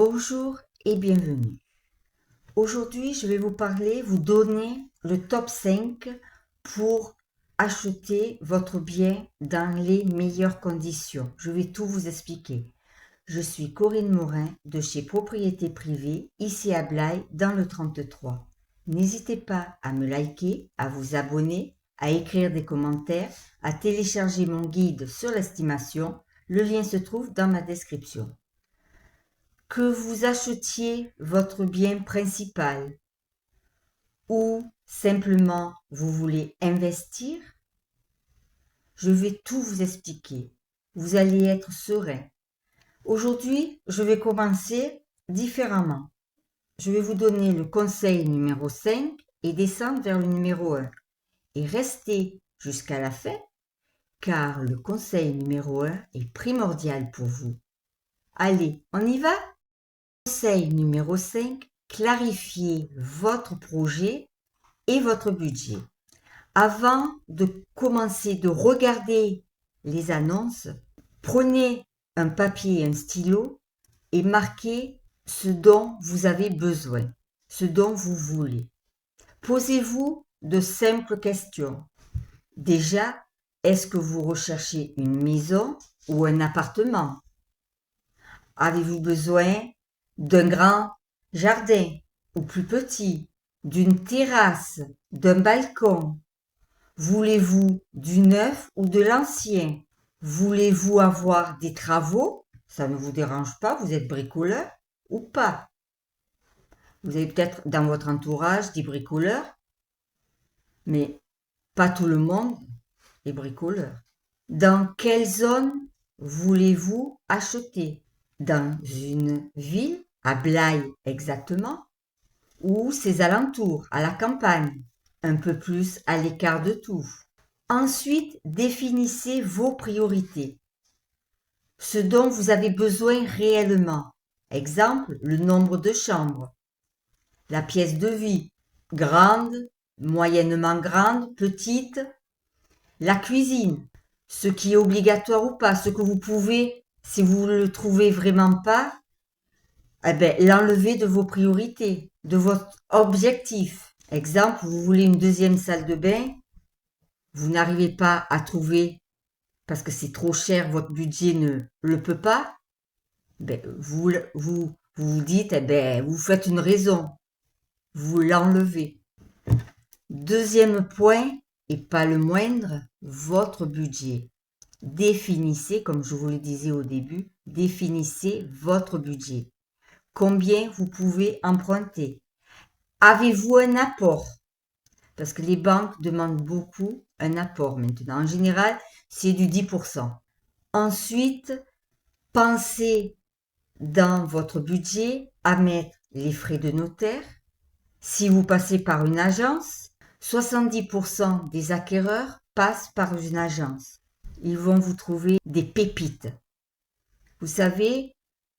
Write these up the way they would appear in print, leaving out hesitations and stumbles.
Bonjour et bienvenue. Aujourd'hui, je vais vous donner le top 5 pour acheter votre bien dans les meilleures conditions. Je vais tout vous expliquer. Je suis Corinne Morin de chez Propriété Privée, ici à Blaye, dans le 33. N'hésitez pas à me liker, à vous abonner, à écrire des commentaires, à télécharger mon guide sur l'estimation. Le lien se trouve dans ma description. Que vous achetiez votre bien principal ou simplement vous voulez investir, je vais tout vous expliquer. Vous allez être serein. Aujourd'hui, je vais commencer différemment. Je vais vous donner le conseil numéro 5 et descendre vers le numéro 1. Et restez jusqu'à la fin, car le conseil numéro 1 est primordial pour vous. Allez, on y va? Conseil numéro 5, clarifiez votre projet et votre budget. Avant de commencer de regarder les annonces, prenez un papier et un stylo et marquez ce dont vous avez besoin, ce dont vous voulez. Posez-vous de simples questions. Déjà, est-ce que vous recherchez une maison ou un appartement? Avez-vous besoin d'un grand jardin ou plus petit, d'une terrasse, d'un balcon? Voulez-vous du neuf ou de l'ancien? Voulez-vous avoir des travaux? Ça ne vous dérange pas, vous êtes bricoleur ou pas? Vous avez peut-être dans votre entourage des bricoleurs, mais pas tout le monde est bricoleur. Dans quelle zone voulez-vous acheter? Dans une ville, à Blaye exactement, ou ses alentours, à la campagne, un peu plus à l'écart de tout. Ensuite, définissez vos priorités, ce dont vous avez besoin réellement. Exemple, le nombre de chambres, la pièce de vie, grande, moyennement grande, petite, la cuisine, ce qui est obligatoire ou pas, ce que vous pouvez, si vous ne le trouvez vraiment pas, l'enlever de vos priorités, de votre objectif. Exemple, vous voulez une deuxième salle de bain, vous n'arrivez pas à trouver parce que c'est trop cher, votre budget ne le peut pas, vous dites, vous faites une raison, vous l'enlevez. Deuxième point, et pas le moindre, votre budget. Définissez, comme je vous le disais au début, définissez votre budget. Combien vous pouvez emprunter? Avez-vous un apport? Parce que les banques demandent beaucoup un apport maintenant. En général, c'est du 10%. Ensuite, pensez dans votre budget à mettre les frais de notaire. Si vous passez par une agence, 70% des acquéreurs passent par une agence. Ils vont vous trouver des pépites. Vous savez,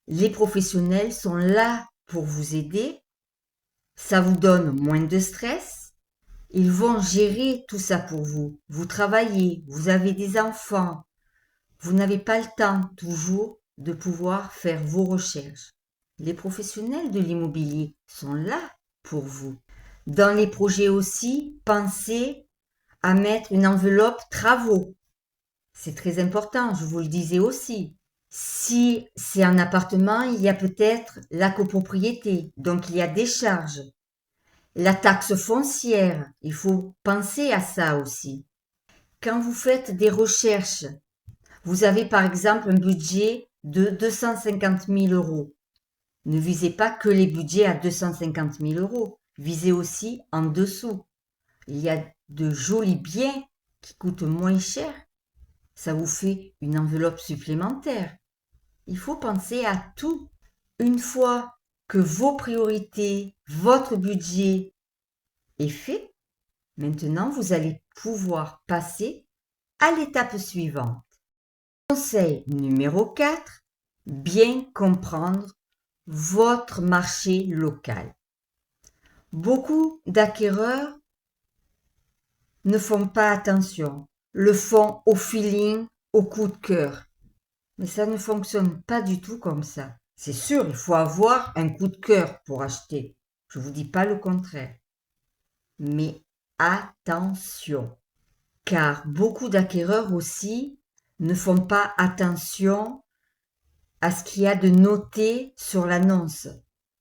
les professionnels sont là pour vous aider. Ça vous donne moins de stress. Ils vont gérer tout ça pour vous. Vous travaillez, vous avez des enfants. Vous n'avez pas le temps toujours de pouvoir faire vos recherches. Les professionnels de l'immobilier sont là pour vous. Dans les projets aussi, pensez à mettre une enveloppe travaux. C'est très important, je vous le disais aussi. Si c'est un appartement, il y a peut-être la copropriété, donc il y a des charges. La taxe foncière, il faut penser à ça aussi. Quand vous faites des recherches, vous avez par exemple un budget de 250 000 euros. Ne visez pas que les budgets à 250 000 euros. Visez aussi en dessous. Il y a de jolis biens qui coûtent moins cher. Ça vous fait une enveloppe supplémentaire. Il faut penser à tout. Une fois que vos priorités, votre budget est fait, maintenant vous allez pouvoir passer à l'étape suivante. Conseil numéro 4, bien comprendre votre marché local. Beaucoup d'acquéreurs ne font pas attention, le font au feeling, au coup de cœur. Mais ça ne fonctionne pas du tout comme ça. C'est sûr, il faut avoir un coup de cœur pour acheter. Je ne vous dis pas le contraire. Mais attention, car beaucoup d'acquéreurs aussi ne font pas attention à ce qu'il y a de noté sur l'annonce,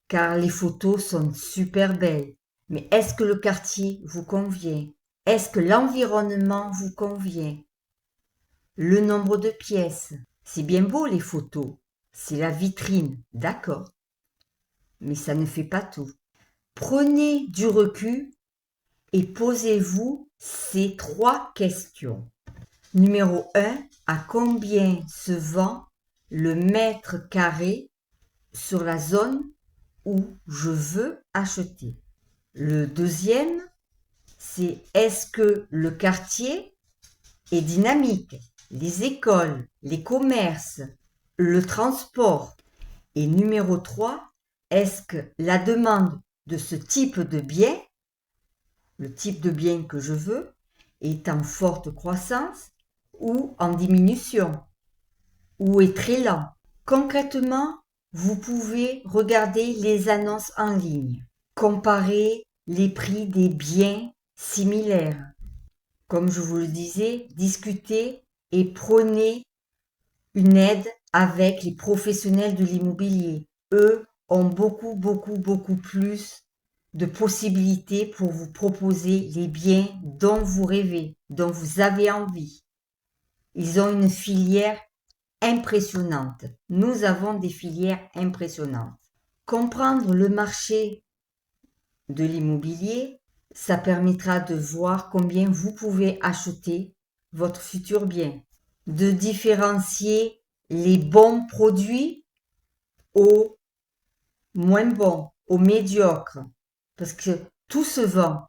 car les photos sont super belles. Mais est-ce que le quartier vous convient? Est-ce que l'environnement vous convient? Le nombre de pièces, c'est bien beau les photos, c'est la vitrine, d'accord, mais ça ne fait pas tout. Prenez du recul et posez-vous ces 3 questions. Numéro 1, à combien se vend le mètre carré sur la zone où je veux acheter? Le deuxième, c'est est-ce que le quartier est dynamique? Les écoles, les commerces, le transport. Et numéro 3, est-ce que la demande de ce type de bien, le type de bien que je veux, est en forte croissance ou en diminution, ou est très lent? Concrètement, vous pouvez regarder les annonces en ligne, comparer les prix des biens similaires. Comme je vous le disais, discutez et prenez une aide avec les professionnels de l'immobilier. Eux ont beaucoup plus de possibilités pour vous proposer les biens dont vous rêvez, dont vous avez envie. Ils ont une filière impressionnante. Nous avons des filières impressionnantes. Comprendre le marché de l'immobilier, ça permettra de voir combien vous pouvez acheter votre futur bien, de différencier les bons produits aux moins bons, aux médiocres, parce que tout se vend,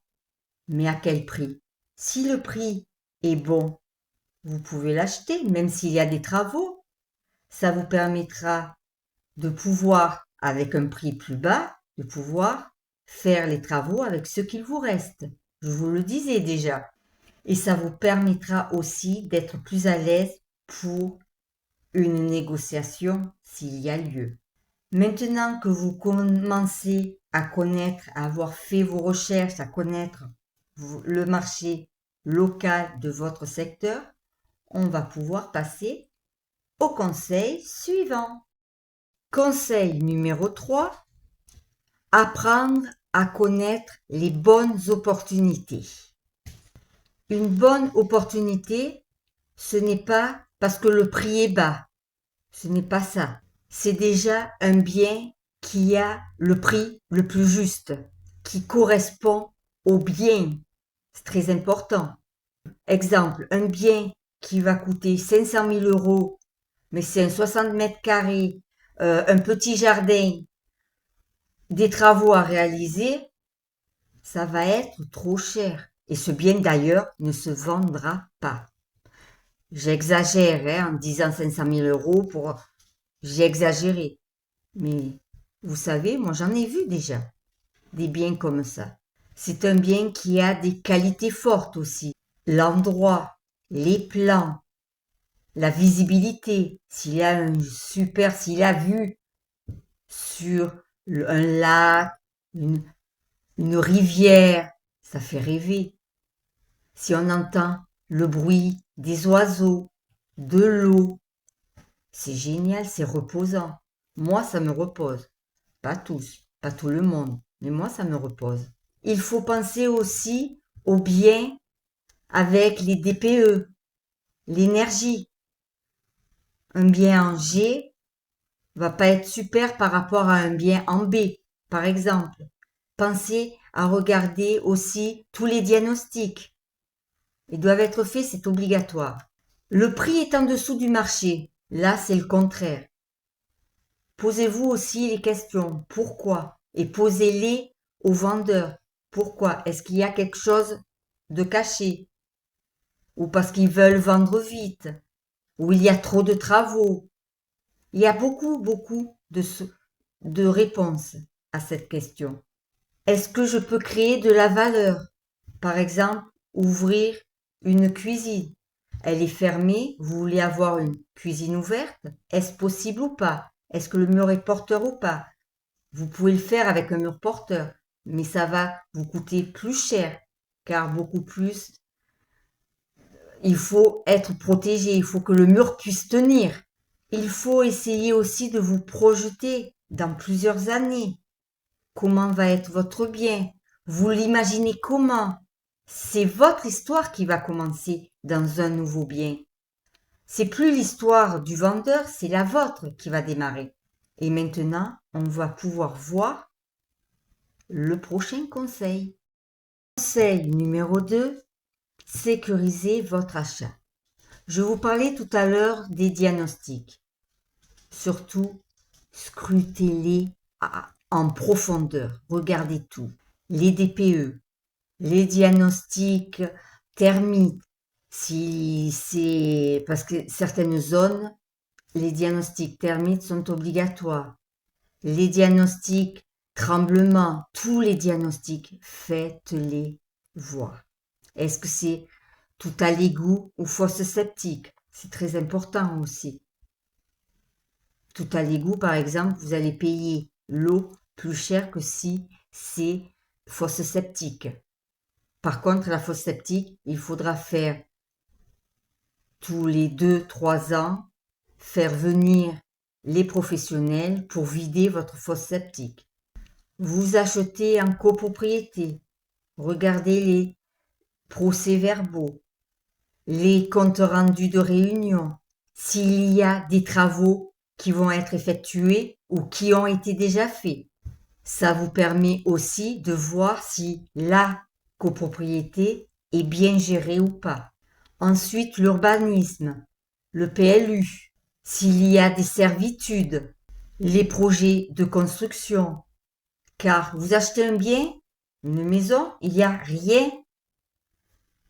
mais à quel prix? Si le prix est bon, vous pouvez l'acheter, même s'il y a des travaux. Ça vous permettra de pouvoir, avec un prix plus bas, de pouvoir faire les travaux avec ce qu'il vous reste. Je vous le disais déjà. Et ça vous permettra aussi d'être plus à l'aise pour une négociation s'il y a lieu. Maintenant que vous commencez à connaître, à avoir fait vos recherches, à connaître le marché local de votre secteur, on va pouvoir passer au conseil suivant. Conseil numéro 3, apprendre à connaître les bonnes opportunités. Une bonne opportunité, ce n'est pas parce que le prix est bas. Ce n'est pas ça. C'est déjà un bien qui a le prix le plus juste, qui correspond au bien. C'est très important. Exemple, un bien qui va coûter 500 000 €, mais c'est un 60 mètres carrés, un petit jardin, des travaux à réaliser, ça va être trop cher. Et ce bien d'ailleurs ne se vendra pas. J'exagère en disant 500 000 € pour... J'ai exagéré. Mais vous savez, moi j'en ai vu déjà des biens comme ça. C'est un bien qui a des qualités fortes aussi. L'endroit, les plans, la visibilité, s'il a s'il a vu sur un lac, une rivière, ça fait rêver. Si on entend le bruit des oiseaux, de l'eau, c'est génial, c'est reposant. Moi, ça me repose. Pas tous, pas tout le monde, mais moi, ça me repose. Il faut penser aussi au bien avec les DPE, l'énergie. Un bien en G va pas être super par rapport à un bien en B, par exemple. Pensez à regarder aussi tous les diagnostics. Ils doivent être faits, c'est obligatoire. Le prix est en dessous du marché. Là, c'est le contraire. Posez-vous aussi les questions. Pourquoi? Et posez-les aux vendeurs. Pourquoi? Est-ce qu'il y a quelque chose de caché? Ou parce qu'ils veulent vendre vite? Ou il y a trop de travaux? Il y a beaucoup de réponses à cette question. Est-ce que je peux créer de la valeur? Par exemple, ouvrir une cuisine. Elle est fermée, vous voulez avoir une cuisine ouverte? Est-ce possible ou pas? Est-ce que le mur est porteur ou pas? Vous pouvez le faire avec un mur porteur, mais ça va vous coûter plus cher, car beaucoup plus, il faut être protégé, il faut que le mur puisse tenir. Il faut essayer aussi de vous projeter dans plusieurs années. Comment va être votre bien? Vous l'imaginez comment? C'est votre histoire qui va commencer dans un nouveau bien. C'est plus l'histoire du vendeur, c'est la vôtre qui va démarrer. Et maintenant, on va pouvoir voir le prochain conseil. Conseil numéro 2, sécurisez votre achat. Je vous parlais tout à l'heure des diagnostics. Surtout, scrutez-les en profondeur. Regardez tout. Les DPE, les diagnostics thermiques, si c'est parce que certaines zones, les diagnostics thermiques sont obligatoires. Les diagnostics tremblement, tous les diagnostics, faites-les voir. Est-ce que c'est tout à l'égout ou fosse septique? C'est très important aussi. Tout à l'égout, par exemple, vous allez payer l'eau plus cher que si c'est fosse septique. Par contre, la fosse septique, il faudra faire tous les 2-3 ans, faire venir les professionnels pour vider votre fosse septique. Vous achetez en copropriété, regardez les procès-verbaux, les comptes rendus de réunion, s'il y a des travaux qui vont être effectués ou qui ont été déjà faits. Ça vous permet aussi de voir si la copropriété est bien gérée ou pas. Ensuite, l'urbanisme, le PLU, s'il y a des servitudes, les projets de construction. Car vous achetez un bien, une maison, il n'y a rien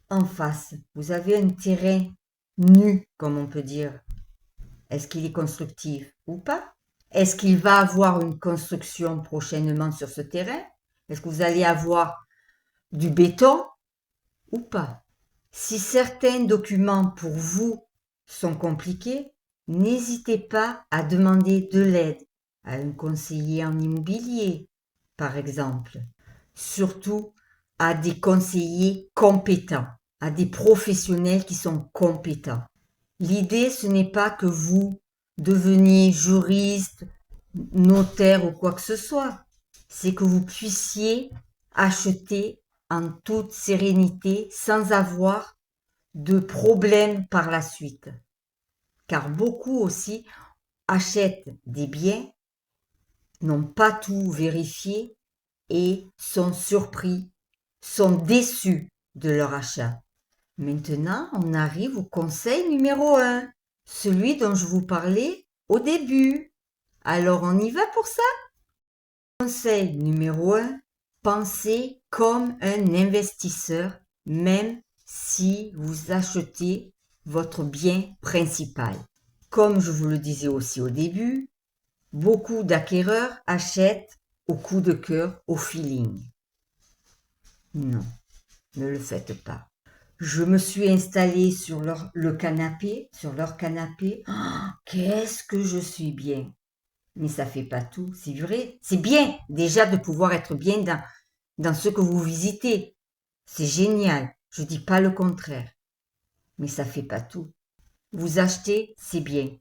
en face. Vous avez un terrain nu, comme on peut dire. Est-ce qu'il est constructif ou pas? Est-ce qu'il va avoir une construction prochainement sur ce terrain? Est-ce que vous allez avoir du béton ou pas? Si certains documents pour vous sont compliqués, n'hésitez pas à demander de l'aide à un conseiller en immobilier, par exemple. Surtout à des conseillers compétents, à des professionnels qui sont compétents. L'idée, ce n'est pas que vous deveniez juriste, notaire ou quoi que ce soit. C'est que vous puissiez acheter en toute sérénité sans avoir de problème par la suite. Car beaucoup aussi achètent des biens, n'ont pas tout vérifié et sont surpris, sont déçus de leur achat. Maintenant, on arrive au conseil numéro 1, celui dont je vous parlais au début. Alors, on y va pour ça? Conseil numéro 1, pensez comme un investisseur, même si vous achetez votre bien principal. Comme je vous le disais aussi au début, beaucoup d'acquéreurs achètent au coup de cœur, au feeling. Non, ne le faites pas. Je me suis installée sur leur canapé. Oh, qu'est-ce que je suis bien. Mais ça fait pas tout, c'est vrai. C'est bien déjà de pouvoir être bien dans ce que vous visitez. C'est génial, je dis pas le contraire. Mais ça fait pas tout. Vous achetez, c'est bien.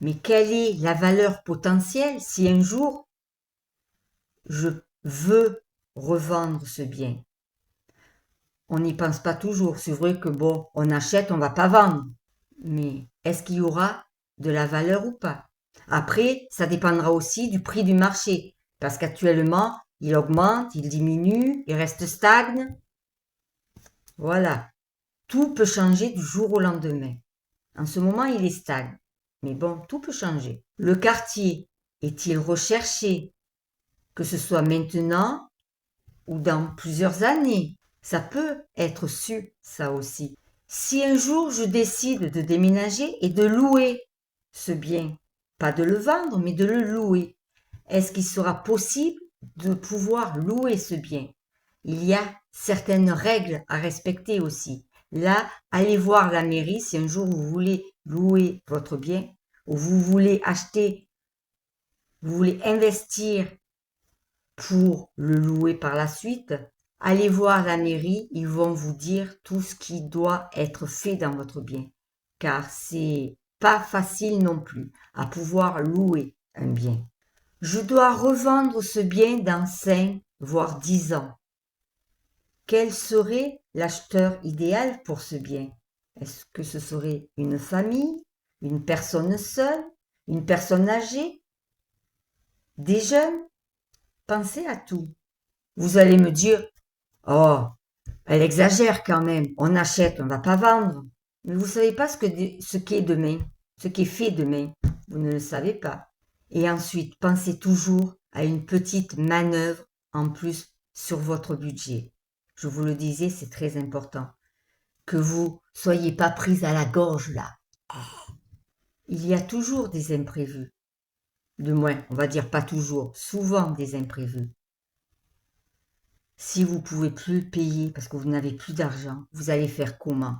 Mais quelle est la valeur potentielle si un jour je veux revendre ce bien? On n'y pense pas toujours. C'est vrai que bon, on achète, on va pas vendre. Mais est-ce qu'il y aura de la valeur ou pas? Après, ça dépendra aussi du prix du marché. Parce qu'actuellement, il augmente, il diminue, il reste stagne. Voilà. Tout peut changer du jour au lendemain. En ce moment, il est stagne. Mais bon, tout peut changer. Le quartier est-il recherché? Que ce soit maintenant ou dans plusieurs années. Ça peut être su, ça aussi. Si un jour je décide de déménager et de louer ce bien, pas de le vendre, mais de le louer, est-ce qu'il sera possible de pouvoir louer ce bien? Il y a certaines règles à respecter aussi. Là, allez voir la mairie si un jour vous voulez louer votre bien ou vous voulez acheter vous voulez investir pour le louer par la suite, allez voir la mairie, ils vont vous dire tout ce qui doit être fait dans votre bien. Car c'est pas facile non plus à pouvoir louer un bien. Je dois revendre ce bien dans 5, voire 10 ans. Quel serait l'acheteur idéal pour ce bien? Est-ce que ce serait une famille, une personne seule, une personne âgée, des jeunes? Pensez à tout. Vous allez me dire, oh, elle exagère quand même, on achète, on ne va pas vendre. Mais vous ne savez pas ce qu'est demain, ce qui est fait demain. Vous ne le savez pas. Et ensuite, pensez toujours à une petite manœuvre en plus sur votre budget. Je vous le disais, c'est très important. Que vous soyez pas prise à la gorge là. Il y a toujours des imprévus. Du moins, on va dire pas toujours, souvent des imprévus. Si vous pouvez plus payer parce que vous n'avez plus d'argent, vous allez faire comment?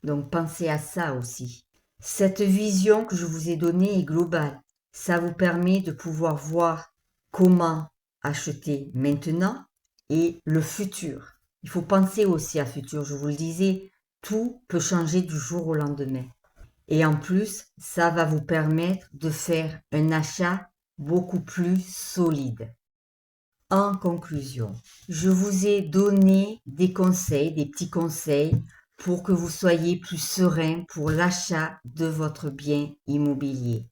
Donc pensez à ça aussi. Cette vision que je vous ai donnée est globale. Ça vous permet de pouvoir voir comment acheter maintenant et le futur. Il faut penser aussi à futur. Je vous le disais, tout peut changer du jour au lendemain. Et en plus, ça va vous permettre de faire un achat beaucoup plus solide. En conclusion, je vous ai donné des conseils, des petits conseils pour que vous soyez plus serein pour l'achat de votre bien immobilier.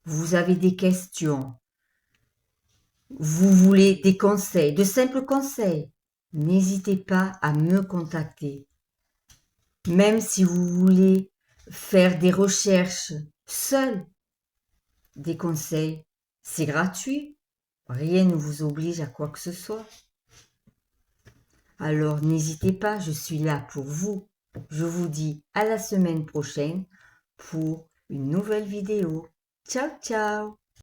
Vous avez des questions, vous voulez des conseils, de simples conseils, n'hésitez pas à me contacter. Même si vous voulez faire des recherches seul, des conseils, c'est gratuit. Rien ne vous oblige à quoi que ce soit. Alors n'hésitez pas, je suis là pour vous. Je vous dis à la semaine prochaine pour une nouvelle vidéo. Ciao, ciao!